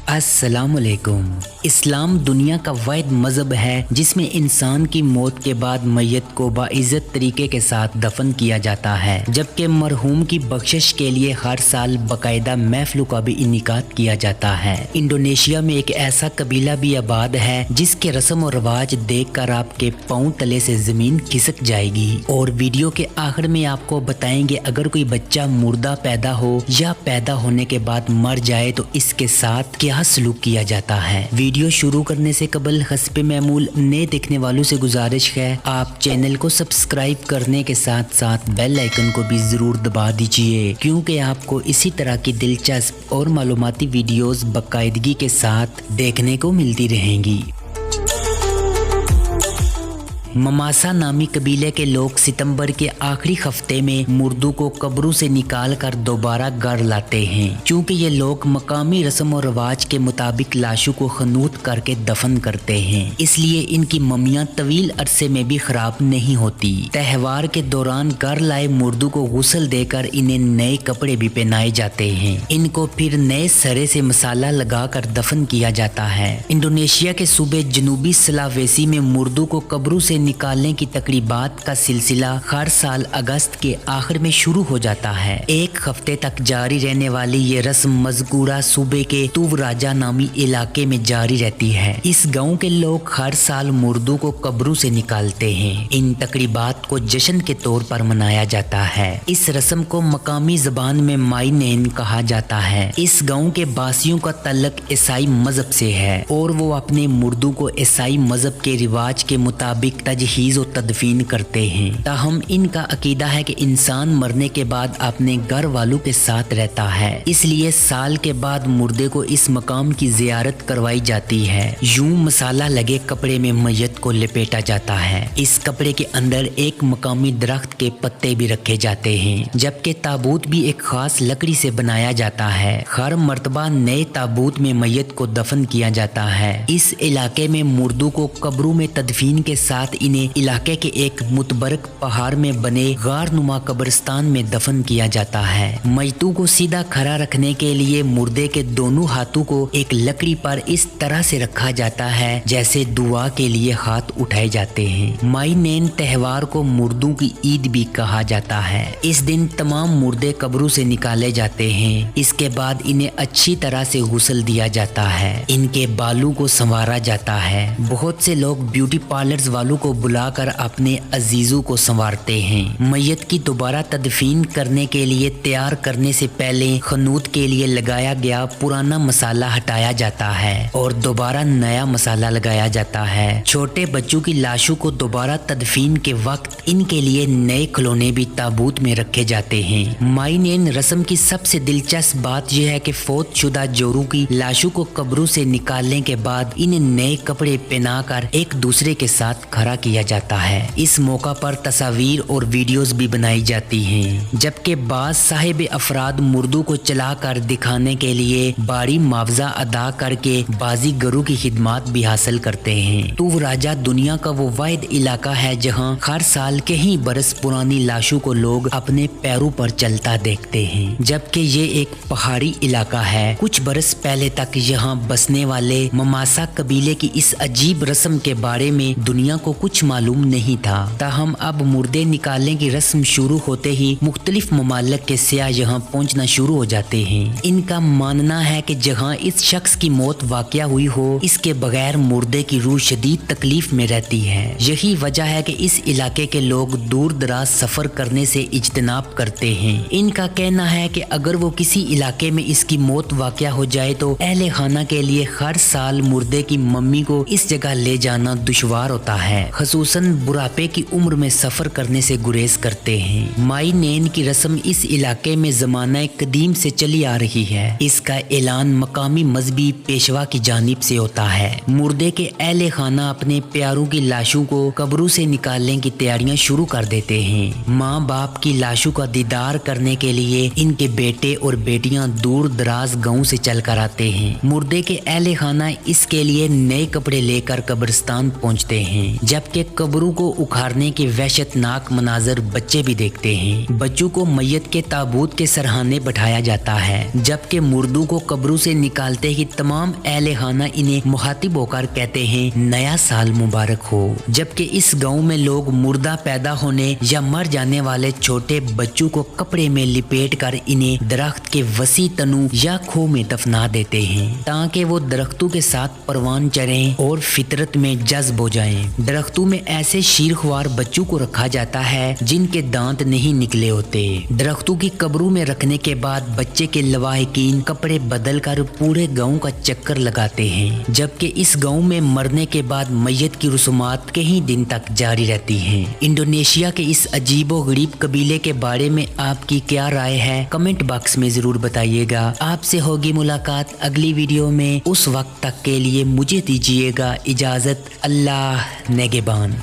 अस्सलामुअलैकुम। इस्लाम दुनिया का वाहिद मज़हब है जिसमें इंसान की मौत के बाद मैयत को बाइज़्ज़त तरीके के साथ दफन किया जाता है, जबकि मरहूम की बख्शिश के लिए हर साल बाकायदा महफिलों का भी इनेकाद किया जाता है। इंडोनेशिया में एक ऐसा कबीला भी आबाद है जिसके रस्म और रवाज देख कर आपके पाँव तले से ज़मीन खिसक जाएगी। और वीडियो के आखिर में आपको बताएंगे अगर कोई बच्चा मुर्दा पैदा हो या पैदा होने के बाद मर जाए तो इसके साथ क्या सलूक किया जाता है। वीडियो शुरू करने से कबल हस्बे मामूल नए देखने वालों से गुजारिश है आप चैनल को सब्सक्राइब करने के साथ साथ बेल आइकन को भी जरूर दबा दीजिए, क्योंकि आपको इसी तरह की दिलचस्प और मालूमाती वीडियोस बाकायदगी के साथ देखने को मिलती रहेंगी। ममासा नामी कबीले के लोग सितंबर के आखिरी हफ्ते में मुर्दों को कब्रों से निकाल कर दोबारा घर लाते हैं। चूँकि ये लोग मकामी रस्म और रवाज के मुताबिक लाशों को खनूत करके दफन करते हैं, इसलिए इनकी मम्मियाँ तवील अरसे में भी खराब नहीं होती। त्योहार के दौरान घर लाए मुर्दों को गुस्ल देकर इन्हें नए कपड़े भी पहनाए जाते हैं। इनको फिर नए सरे से मसाला लगाकर दफन किया जाता है। इंडोनेशिया के सूबे जनूबी सलावेसी में मुर्दों को कब्रों से निकालने की तकरीबात का सिलसिला हर साल अगस्त के आखिर में शुरू हो जाता है। एक हफ्ते तक जारी रहने वाली ये रस्म मज़कूरा सूबे के तुवराजा नामी इलाके में जारी रहती है। इस गांव के लोग हर साल मुर्दों को कब्रों से निकालते हैं। इन तकरीबात को जश्न के तौर पर मनाया जाता है। इस रस्म को मकामी जबान में माईनेन कहा जाता है। इस गाँव के बासियों का तल्लक ईसाई मजहब से है और वो अपने मुर्दों को ईसाई मजहब के रिवाज के मुताबिक तजहीज़ और तदफीन करते हैं। ताहम इनका अकीदा है कि इंसान मरने के बाद अपने घर वालों के साथ रहता है, इसलिए साल के बाद मुर्दे को इस मकाम की जियारत करवाई जाती है। यूं मसाला लगे कपड़े में मैयत को लपेटा जाता है। इस कपड़े के अंदर एक मकामी दरख्त के पत्ते भी रखे जाते हैं, जबकि ताबूत भी एक खास लकड़ी से बनाया जाता है। हर मर्तबा नए ताबूत में मैयत को दफन किया जाता है। इस इलाके में मुर्दों को कब्रों में तदफीन के साथ इन्हें इलाके के एक मुतबरक पहाड़ में बने गार नुमा कब्रिस्तान में दफन किया जाता है। मैयतों को सीधा खड़ा रखने के लिए मुर्दे के दोनों हाथों को एक लकड़ी पर इस तरह से रखा जाता है जैसे दुआ के लिए हाथ उठाए जाते हैं। माईनेन त्योहार को मुर्दों की ईद भी कहा जाता है। इस दिन तमाम मुर्दे कब्रों से निकाले जाते हैं। इसके बाद इन्हें अच्छी तरह से गुस्ल दिया जाता है। इनके बालों को संवारा जाता है। बहुत से लोग ब्यूटी पार्लर्स वालों को बुलाकर अपने अजीजों को संवारते हैं। मैयत की दोबारा तदफीन करने के लिए तैयार करने से पहले खनूत के लिए लगाया गया पुराना मसाला हटाया जाता है और दोबारा नया मसाला लगाया जाता है। छोटे बच्चों की लाशों को दोबारा तदफीन के वक्त इनके लिए नए खिलौने भी ताबूत में रखे जाते हैं। माईनेन रस्म की सबसे दिलचस्प बात यह है कि फौत शुदा जोरों की लाशों को कब्रों से निकालने के बाद इन्हें नए कपड़े पहनाकर एक दूसरे के साथ खड़ा किया जाता है। इस मौका पर तस्वीर और वीडियोस भी बनाई जाती हैं, जबकि बाज़ साहिब अफराद मुर्दों को चलाकर दिखाने के लिए बारी मुआवजा अदा करके बाजीगरों की खिदमत भी हासिल करते हैं। तुवराजा दुनिया का वो वाहिद इलाका है जहां हर साल कई बरस पुरानी लाशों को लोग अपने पैरों पर चलता देखते हैं, जबकि ये एक पहाड़ी इलाका है। कुछ बरस पहले तक यहाँ बसने वाले ममासा कबीले की इस अजीब रस्म के बारे में दुनिया को कुछ मालूम नहीं था। ताहम अब मुर्दे निकालने की रस्म शुरू होते ही मुख्तलिफ ममालिक के सियाह यहाँ पहुँचना शुरू हो जाते हैं। इनका मानना है कि जहाँ इस शख्स की मौत वाक़या हुई हो, इसके बगैर मुर्दे की रूह शदीद तकलीफ में रहती है। यही वजह है कि इस इलाके के लोग दूर दराज सफर करने से इज्तनाब करते हैं। इनका कहना है कि अगर वो किसी इलाके में इसकी मौत वाक़या हो जाए तो अहले खाना के लिए हर साल मुर्दे की मम्मी को इस जगह ले जाना दुश्वार होता है, खसूसन बुढ़ापे की उम्र में सफर करने से गुरेज करते हैं। माई नैन की रस्म इस इलाके में ज़माना कदीम से चली आ रही है। इसका ऐलान मकामी मजहबी पेशवा की जानिब से होता है। मुर्दे के अहले खाना अपने प्यारों की लाशों को कब्रों से निकालने की तैयारियां शुरू कर देते हैं। माँ बाप की लाशों का दीदार करने के लिए इनके बेटे और बेटियां दूर दराज गाँव से चल कर आते हैं। मुर्दे के अहले खाना इसके लिए नए कपड़े लेकर कब्रिस्तान पहुंचते हैं, जबकि कब्रों को उखाड़ने के वहशतनाक मनाजर बच्चे भी देखते हैं। बच्चों को मैयत के ताबूत के सरहाने बैठाया जाता है, जबकि मुर्दों को कब्रों से निकालते ही तमाम अहले खाना इन्हें मुखातिब होकर कहते हैं नया साल मुबारक हो। जबकि इस गाँव में लोग मुर्दा पैदा होने या मर जाने वाले छोटे बच्चों को कपड़े में लिपेट कर इन्हें दरख्त के वसी तनु या खो में दफना देते हैं, ताकि वो दरख्तों के साथ परवान चढ़ें और फितरत में जज्ब हो जाएं। दरख्तों में ऐसे शीरख्वार बच्चों को रखा जाता है जिनके दांत नहीं निकले होते। दरख्तों की कब्रों में रखने के बाद बच्चे के लवाहिकीन कपड़े बदल कर पूरे गाँव का चक्कर लगाते हैं, जबकि इस गाँव में मरने के बाद मैयत की रस्मात कई दिन तक जारी रहती हैं। इंडोनेशिया के इस अजीबो गरीब कबीले के बारे में आपकी क्या राय है, कमेंट बॉक्स में जरूर बताइएगा। आपसे होगी मुलाकात अगली वीडियो में। उस वक्त तक के लिए मुझे दीजिएगा इजाजत। अल्लाह नेगेबान।